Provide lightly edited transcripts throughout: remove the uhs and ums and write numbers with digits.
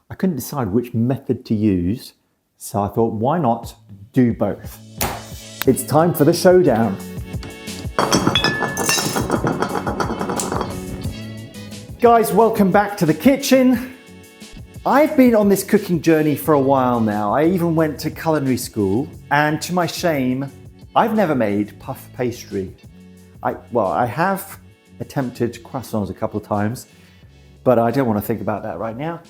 I couldn't decide which method to use, so I thought, why not do both? It's time for the showdown. Guys, welcome back to the kitchen. I've been on this cooking journey for a while now. I even went to culinary school, and to my shame, I've never made puff pastry. I have attempted croissants a couple of times, but I don't want to think about that right now.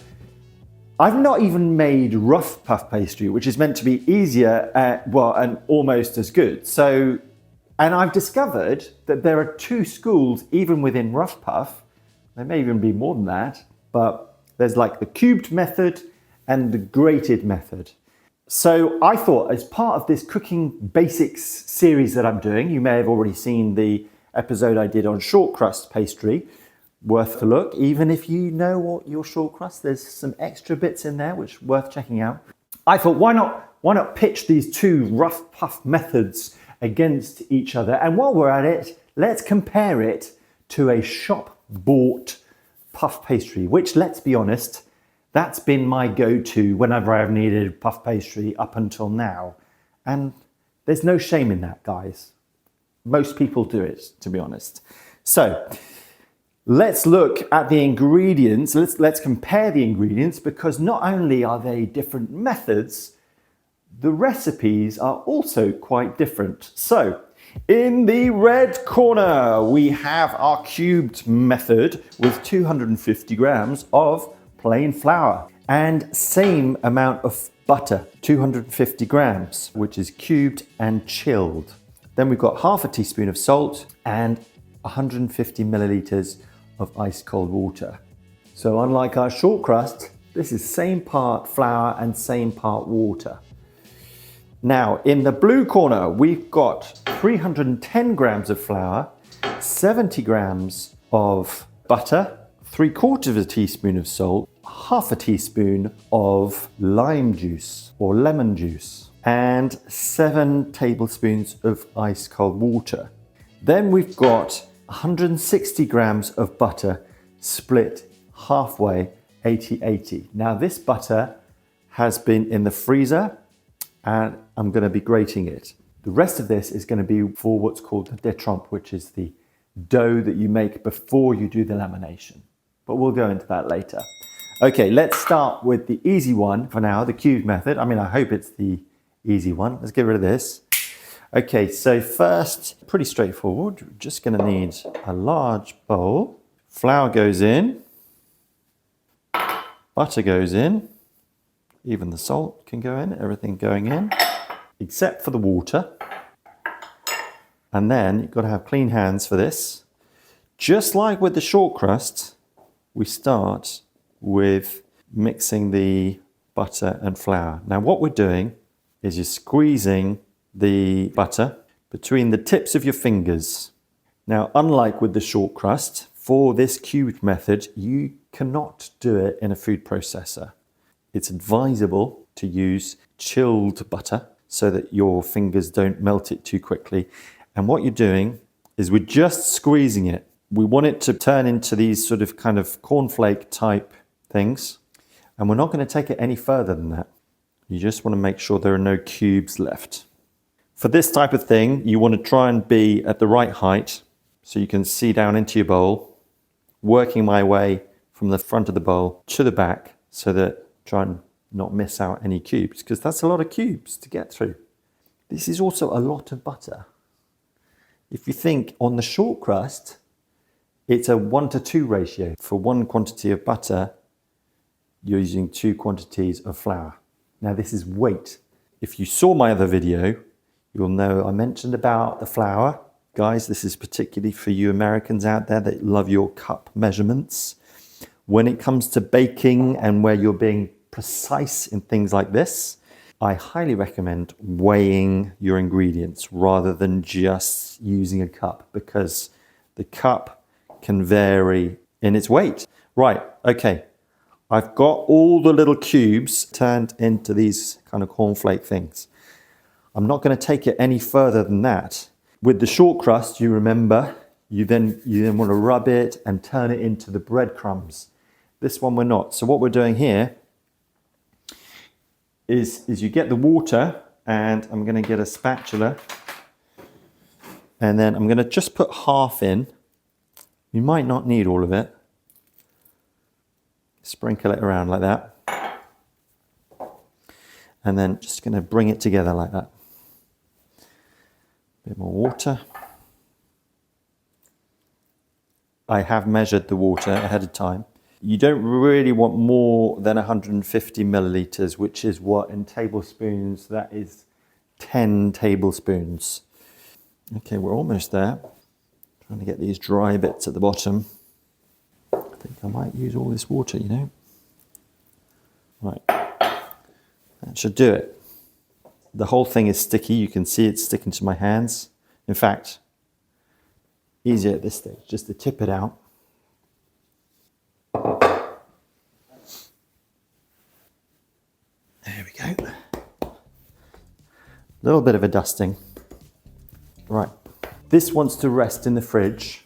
I've not even made rough puff pastry, which is meant to be easier, and almost as good. And I've discovered that there are two schools even within rough puff. There may even be more than that, but there's like the cubed method and the grated method. So I thought, as part of this cooking basics series that I'm doing, you may have already seen the episode I did on short crust pastry, worth a look. Even if you know what your short crust, there's some extra bits in there which are worth checking out. I thought, why not pitch these two rough puff methods against each other? And while we're at it, let's compare it to a shop bought puff pastry, which, let's be honest, that's been my go-to whenever I've needed puff pastry up until now. And there's no shame in that, guys. Most people do it, to be honest. So let's look at the ingredients. Let's compare the ingredients, because not only are they different methods, the recipes are also quite different. So in the red corner, we have our cubed method with 250 grams of plain flour and same amount of butter, 250 grams, which is cubed and chilled. Then we've got half a teaspoon of salt and 150 milliliters of ice cold water. So unlike our short crust, this is same part flour and same part water. Now in the blue corner, we've got 310 grams of flour, 70 grams of butter, 3/4 teaspoon of salt, half a teaspoon of lime juice or lemon juice, and 7 tablespoons of ice cold water. Then we've got 160 grams of butter split halfway, 80-80. Now this butter has been in the freezer and I'm going to be grating it. The rest of this is going to be for what's called the Detrampe, which is the dough that you make before you do the lamination. But we'll go into that later. Okay, let's start with the easy one for now, the cubed method. I mean, I hope it's the easy one. Let's get rid of this. Okay, so first, pretty straightforward. We're just going to need a large bowl. Flour goes in. Butter goes in. Even the salt can go in, everything going in, except for the water. And then you've got to have clean hands for this. Just like with the short crust, we start with mixing the butter and flour. Now what we're doing is you're squeezing the butter between the tips of your fingers. Now, unlike with the short crust, for this cubed method, you cannot do it in a food processor. It's advisable to use chilled butter so that your fingers don't melt it too quickly. And what you're doing is we're just squeezing it. We want it to turn into these sort of kind of cornflake type things. And we're not going to take it any further than that. You just want to make sure there are no cubes left. For this type of thing, you want to try and be at the right height so you can see down into your bowl, working my way from the front of the bowl to the back so that try and not miss out any cubes, because that's a lot of cubes to get through. This is also a lot of butter. If you think on the short crust, it's a 1:2 ratio. For 1 quantity of butter, you're using 2 quantities of flour. Now this is weight. If you saw my other video, you'll know I mentioned about the flour. Guys, this is particularly for you Americans out there that love your cup measurements. When it comes to baking and where you're being precise in things like this, I highly recommend weighing your ingredients rather than just using a cup, because the cup can vary in its weight. Right, okay. I've got all the little cubes turned into these kind of cornflake things. I'm not going to take it any further than that. With the short crust, you remember, you then want to rub it and turn it into the breadcrumbs. This one we're not. So what we're doing here is you get the water, and I'm going to get a spatula, and then I'm going to just put half in. You might not need all of it. Sprinkle it around like that. And then just going to bring it together like that. A bit more water. I have measured the water ahead of time. You don't really want more than 150 milliliters, which is what in tablespoons, that is 10 tablespoons. Okay, we're almost there. Trying to get these dry bits at the bottom. I think I might use all this water, you know. Right, that should do it. The whole thing is sticky. You can see it's sticking to my hands. In fact, easier at this stage, just to tip it out. There we go. A little bit of a dusting. Right, this wants to rest in the fridge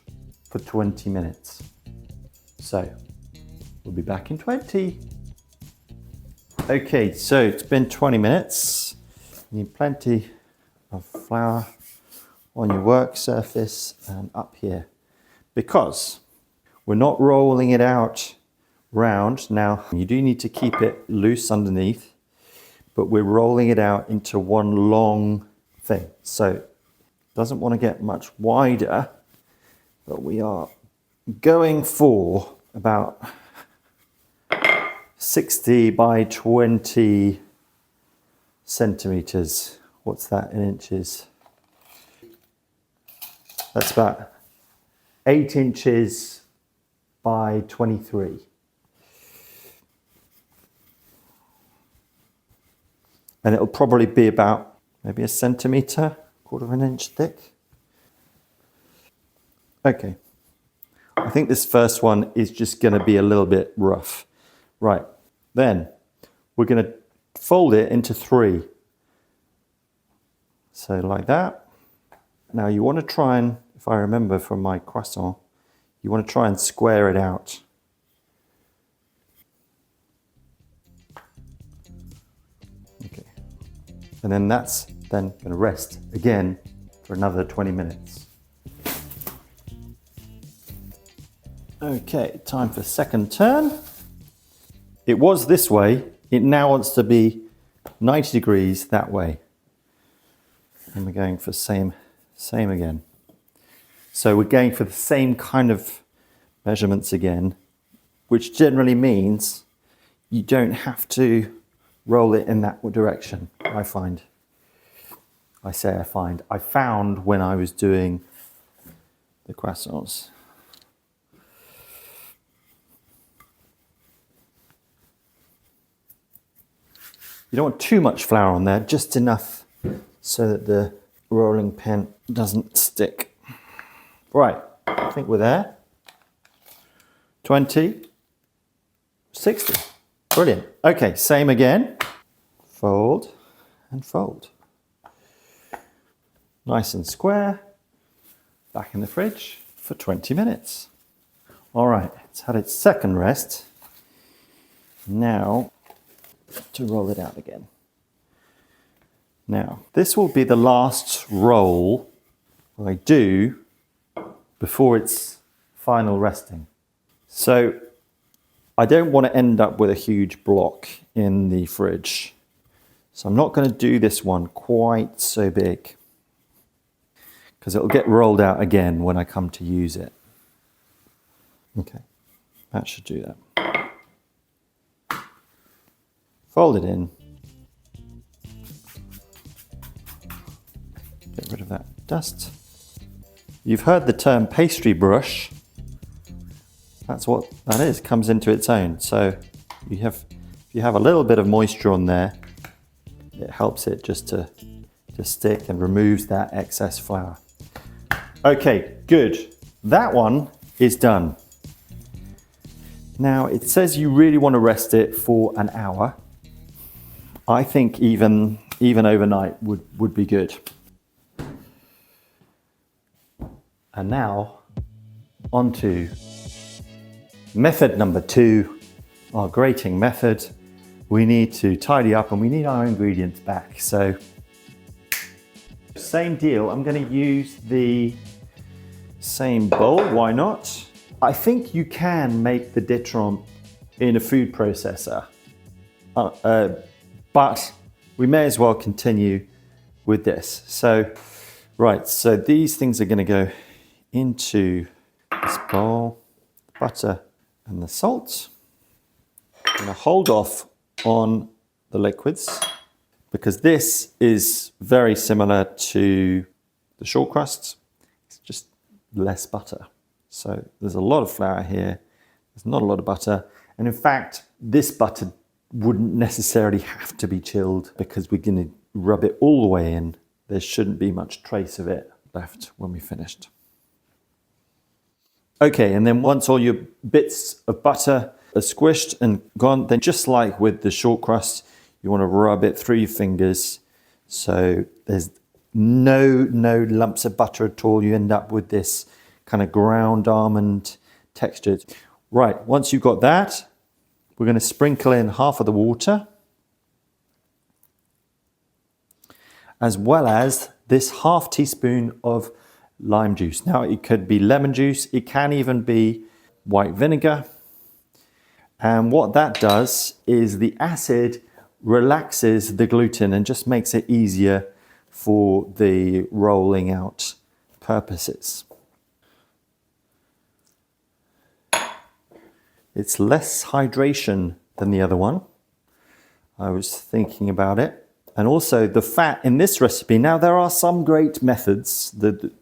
for 20 minutes. So, we'll be back in 20. Okay, so it's been 20 minutes. You need plenty of flour on your work surface and up here, because we're not rolling it out round. Now, you do need to keep it loose underneath, but we're rolling it out into one long thing. So it doesn't want to get much wider, but we are going for about 60 by 20 centimeters. What's that in inches? That's about 8 inches by 23. And it'll probably be about maybe a centimeter, quarter of an inch thick. Okay. I think this first one is just going to be a little bit rough. Right. Then we're going to fold it into 3. So like that. Now you want to try and, if I remember from my croissant, you want to try and square it out. Okay. And then that's then going to rest again for another 20 minutes. Okay, time for second turn. It was this way. It now wants to be 90 degrees that way. And we're going for same again. So we're going for the same kind of measurements again, which generally means you don't have to roll it in that direction, I find. I found when I was doing the croissants. You don't want too much flour on there, just enough so that the rolling pin doesn't stick. Right, I think we're there. 20, 60. Brilliant. Okay, same again. Fold and fold. Nice and square. Back in the fridge for 20 minutes. All right, it's had its second rest. Now, to roll it out again. Now, this will be the last roll I do before its final resting. So I don't want to end up with a huge block in the fridge. So I'm not going to do this one quite so big, because it'll get rolled out again when I come to use it. Okay, that should do that. Fold it in. Get rid of that dust. You've heard the term pastry brush. That's what that is, comes into its own. So if you have a little bit of moisture on there, it helps it just to stick and removes that excess flour. Okay, good. That one is done. Now it says you really want to rest it for an hour. I think even overnight would be good. And now on to method number 2, our grating method. we need to tidy up and we need our ingredients back. So same deal, I'm going to use the same bowl, why not? I think you can make the Detrampe in a food processor, but we may as well continue with this. So, right, so these things are going to go into this bowl, butter and the salt. I'm going to hold off on the liquids because this is very similar to the short crust. It's just less butter. So there's a lot of flour here. There's not a lot of butter. And in fact, this butter wouldn't necessarily have to be chilled because we're going to rub it all the way in. There shouldn't be much trace of it left when we finished. Okay, and then once all your bits of butter are squished and gone, then just like with the short crust, you want to rub it through your fingers so there's no lumps of butter at all. You end up with this kind of ground almond texture. Right, once you've got that, we're going to sprinkle in half of the water, as well as this half teaspoon of lime juice. Now it could be lemon juice, it can even be white vinegar. And what that does is the acid relaxes the gluten and just makes it easier for the rolling out purposes. It's less hydration than the other one. I was thinking about it. And also the fat in this recipe, now there are some great methods, the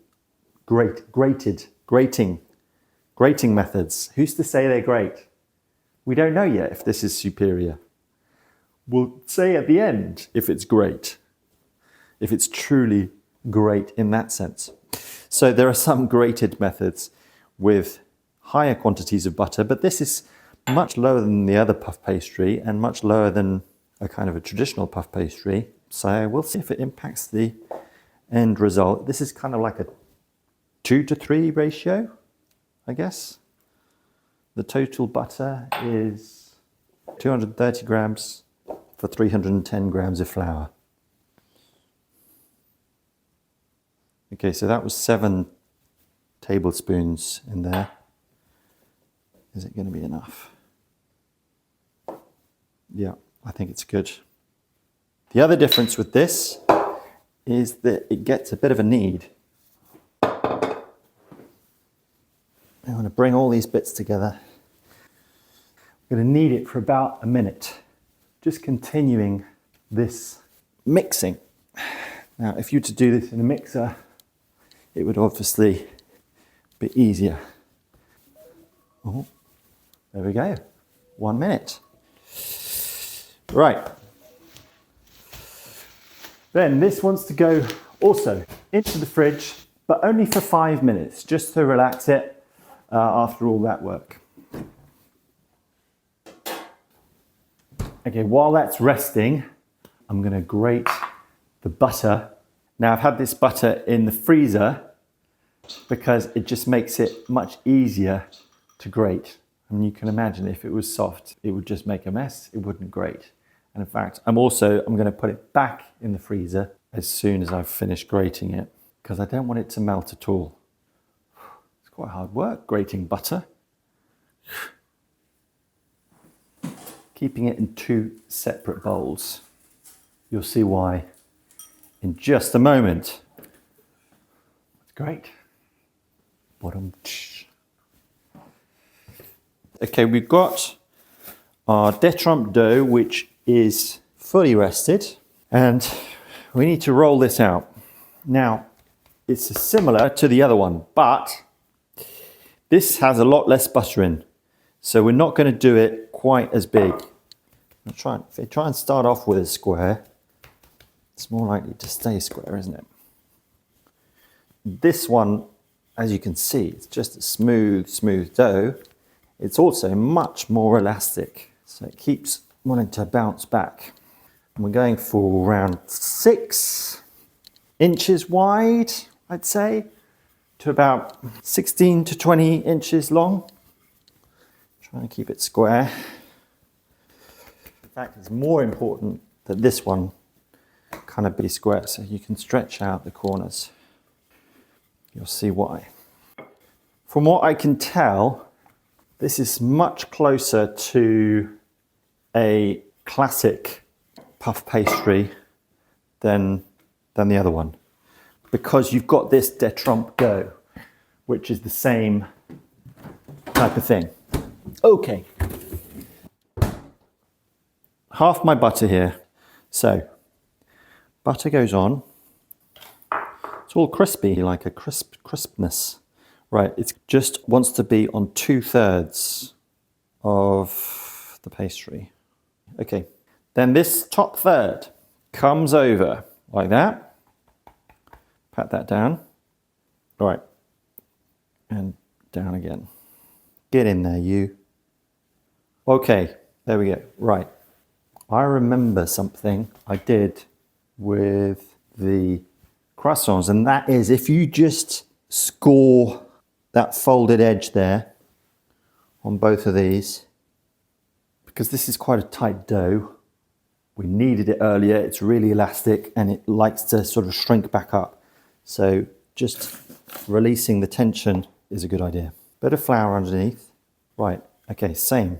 grating methods. Who's to say they're great? We don't know yet if this is superior. We'll say at the end if it's great, if it's truly great in that sense. So there are some grated methods with higher quantities of butter, but this is much lower than the other puff pastry and much lower than a kind of a traditional puff pastry. So we'll see if it impacts the end result. This is kind of like a 2-to-3 ratio, I guess. The total butter is 230 grams for 310 grams of flour. Okay, so that was 7 tablespoons in there. Is it going to be enough? Yeah, I think it's good. The other difference with this is that it gets a bit of a knead. I want to bring all these bits together. I'm going to knead it for about a minute, just continuing this mixing. Now, if you were to do this in a mixer, it would obviously be easier. Oh, there we go, 1 minute. Right. Then this wants to go also into the fridge, but only for 5 minutes, just to relax it after all that work. Okay, while that's resting, I'm going to grate the butter. Now I've had this butter in the freezer because it just makes it much easier to grate. I mean, you can imagine if it was soft, it would just make a mess, it wouldn't grate. And in fact, I'm going to put it back in the freezer as soon as I've finished grating it because I don't want it to melt at all. It's quite hard work grating butter. Keeping it in 2 separate bowls. You'll see why in just a moment. That's great. Bottom. Okay, we've got our Detrampe dough, which is fully rested, and we need to roll this out. Now, it's similar to the other one, but this has a lot less butter in, so we're not going to do it quite as big. If I try and start off with a square, it's more likely to stay square, isn't it? This one, as you can see, it's just a smooth dough. It's also much more elastic, so it keeps wanting to bounce back. And we're going for around 6 inches wide, I'd say, to about 16 to 20 inches long. Trying to keep it square. fact, it's more important that this one kind of be square, so you can stretch out the corners. You'll see why. From what I can tell, this is much closer to a classic puff pastry than the other one, because you've got this Detrampe dough, which is the same type of thing. Okay. Half my butter here. So, butter goes on. It's all crispy, like a crispness. Right, it just wants to be on 2/3 of the pastry. Okay, then this top third comes over like that. Pat that down. All right, and down again. Get in there, you. Okay, there we go. Right. I remember something I did with the croissants, and that is if you just score that folded edge there on both of these, because this is quite a tight dough. We kneaded it earlier, it's really elastic and it likes to sort of shrink back up. So just releasing the tension is a good idea. Bit of flour underneath. Right, okay, same.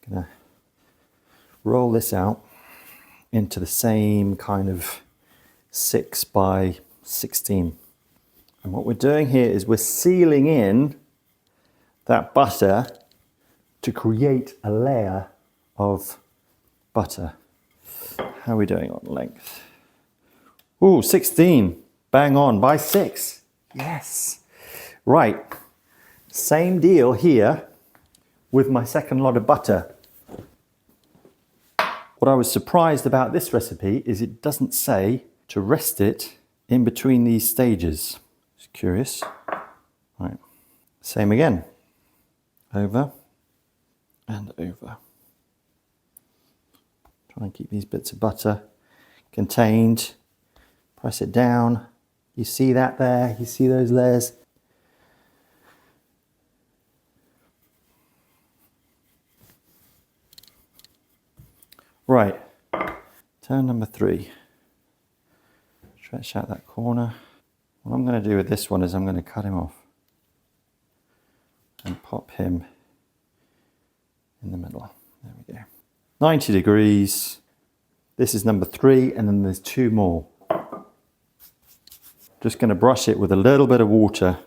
Gonna roll this out into the same kind of 6 by 16. And what we're doing here is we're sealing in that butter to create a layer of butter. How are we doing on length? Ooh, 16, bang on, by 6. Yes. Right, same deal here with my second lot of butter. What I was surprised about this recipe is it doesn't say to rest it in between these stages. Just curious. Right, same again. Over and over. Try and keep these bits of butter contained. Press it down. You see that there? You see those layers? Right, turn number 3. Stretch out that corner. What I'm going to do with this one is I'm going to cut him off and pop him in the middle. There we go. 90 degrees. This is number 3, and then there's 2 more. Just going to brush it with a little bit of water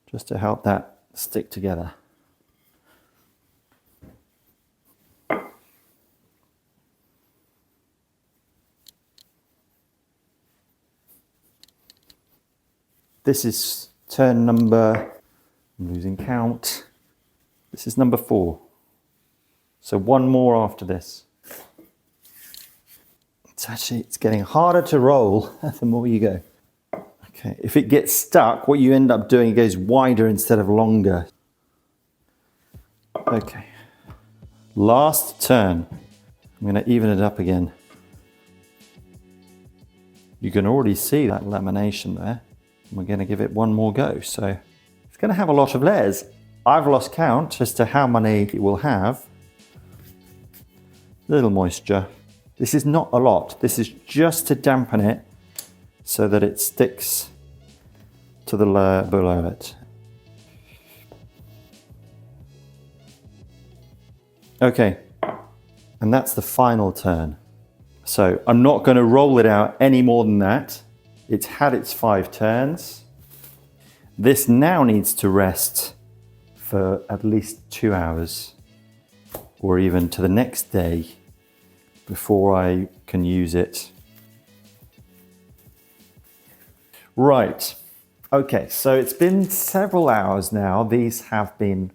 just to help that stick together. This is turn number, I'm losing count. This is number 4. So 1 more after this. It's getting harder to roll the more you go. Okay, if it gets stuck, what you end up doing, it goes wider instead of longer. Okay, last turn. I'm going to even it up again. You can already see that lamination there. We're going to give it 1 more go. So it's going to have a lot of layers. I've lost count as to how many it will have. Little moisture. This is not a lot. This is just to dampen it so that it sticks to the layer below it. Okay, and that's the final turn. So I'm not going to roll it out any more than that. It's had its 5 turns. This now needs to rest for at least 2 hours, or even to the next day before I can use it. Right, okay, so it's been several hours now. These have been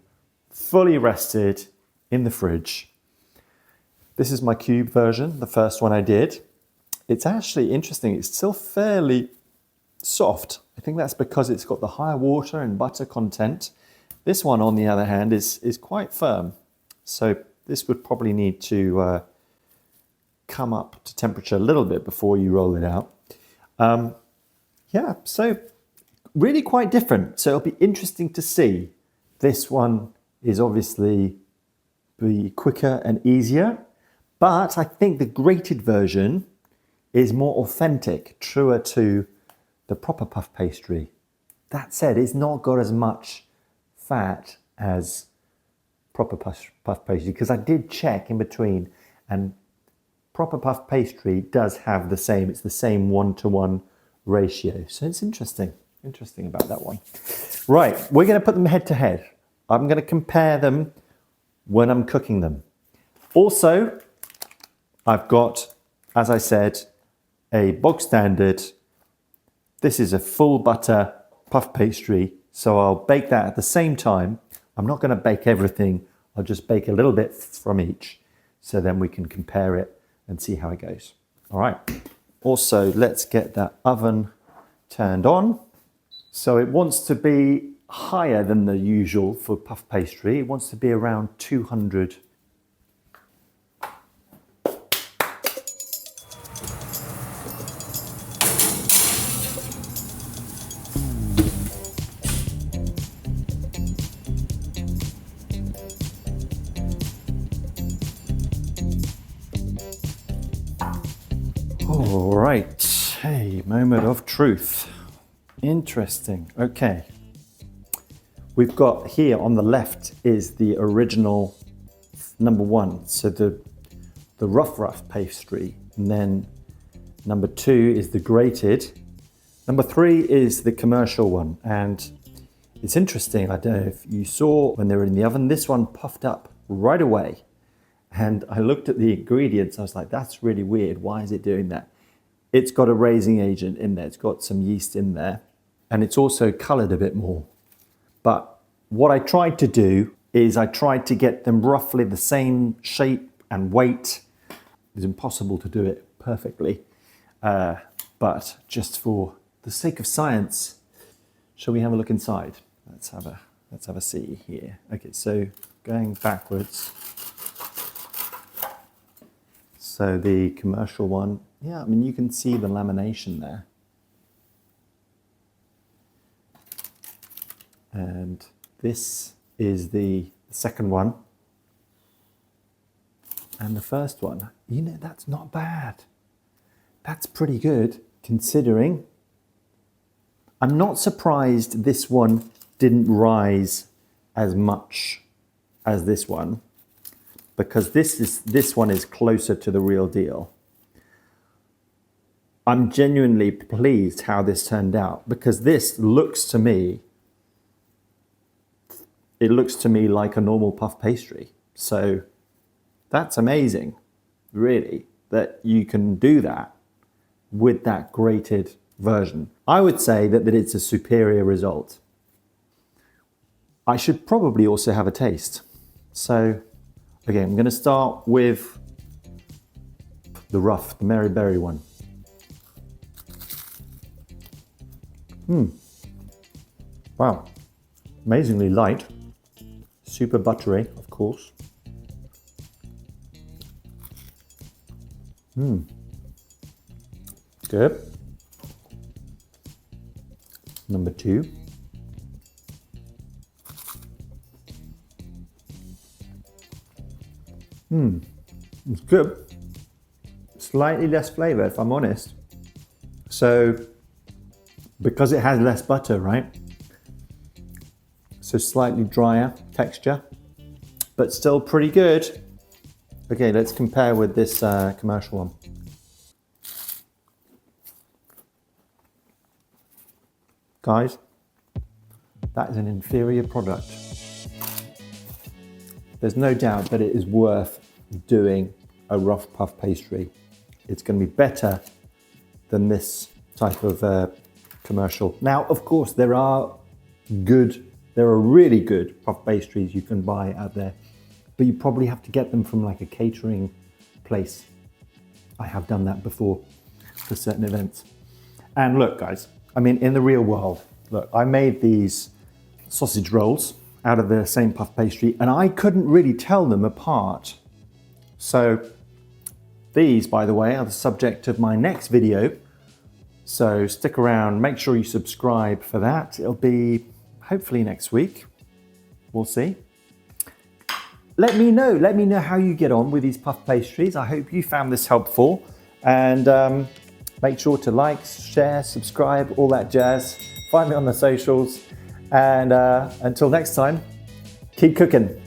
fully rested in the fridge. This is my cube version, the first one I did. It's actually interesting, it's still fairly soft. I think that's because it's got the higher water and butter content. This one, on the other hand, is quite firm. So this would probably need to come up to temperature a little bit before you roll it out. Yeah, so really quite different. So it'll be interesting to see. This one is obviously be quicker and easier, But I think the grated version is more authentic, truer to the proper puff pastry. That said, it's not got as much fat as proper puff pastry, because I did check in between, and proper puff pastry does have the same, it's the same 1-to-1 ratio. So it's interesting about that one. Right, we're going to put them head to head. I'm going to compare them when I'm cooking them. Also, I've got, as I said, a bog standard. This is a full butter puff pastry, so I'll bake that at the same time. I'm not going to bake everything, I'll just bake a little bit from each, so then we can compare it and see how it goes. All right. Also, let's get that oven turned on. So it wants to be higher than the usual for puff pastry. It wants to be around 200. All right, hey, moment of truth. Interesting, okay. We've got here on the left is the original number 1, so the rough pastry, and then number 2 is the grated. Number 3 is the commercial one, and it's interesting, I don't know if you saw when they were in the oven, this one puffed up right away. And I looked at the ingredients, I was like, that's really weird, why is it doing that? It's got a raising agent in there, it's got some yeast in there, and it's also colored a bit more. But what I tried to do is I tried to get them roughly the same shape and weight. It's impossible to do it perfectly, but just for the sake of science, shall we have a look inside? Let's have a see here. Okay, so going backwards. So the commercial one, yeah, I mean, you can see the lamination there. And this is the second one. And the first one, you know, that's not bad. That's pretty good considering. I'm not surprised this one didn't rise as much as this one, because this one is closer to the real deal. I'm genuinely pleased how this turned out, because this looks to me, it looks to me like a normal puff pastry. So that's amazing, really, that you can do that with that grated version. I would say that it's a superior result. I should probably also have a taste. So, okay, I'm going to start with the rough, the Mary Berry one. Wow, amazingly light, super buttery, of course. Good. Number 2. It's good. Slightly less flavor, if I'm honest. So, because it has less butter, right? So slightly drier texture, but still pretty good. Okay, let's compare with this commercial one. Guys, that is an inferior product. There's no doubt that it is worth doing a rough puff pastry. It's going to be better than this type of commercial. Now, of course, there are really good puff pastries you can buy out there, but you probably have to get them from like a catering place. I have done that before for certain events. And look, guys, I mean, in the real world, look, I made these sausage rolls out of the same puff pastry, and I couldn't really tell them apart. So these, by the way, are the subject of my next video. So stick around, make sure you subscribe for that. It'll be hopefully next week. We'll see. let me know how you get on with these puff pastries. I hope you found this helpful, and make sure to like, share, subscribe, all that jazz. Find me on the socials, and until next time, keep cooking.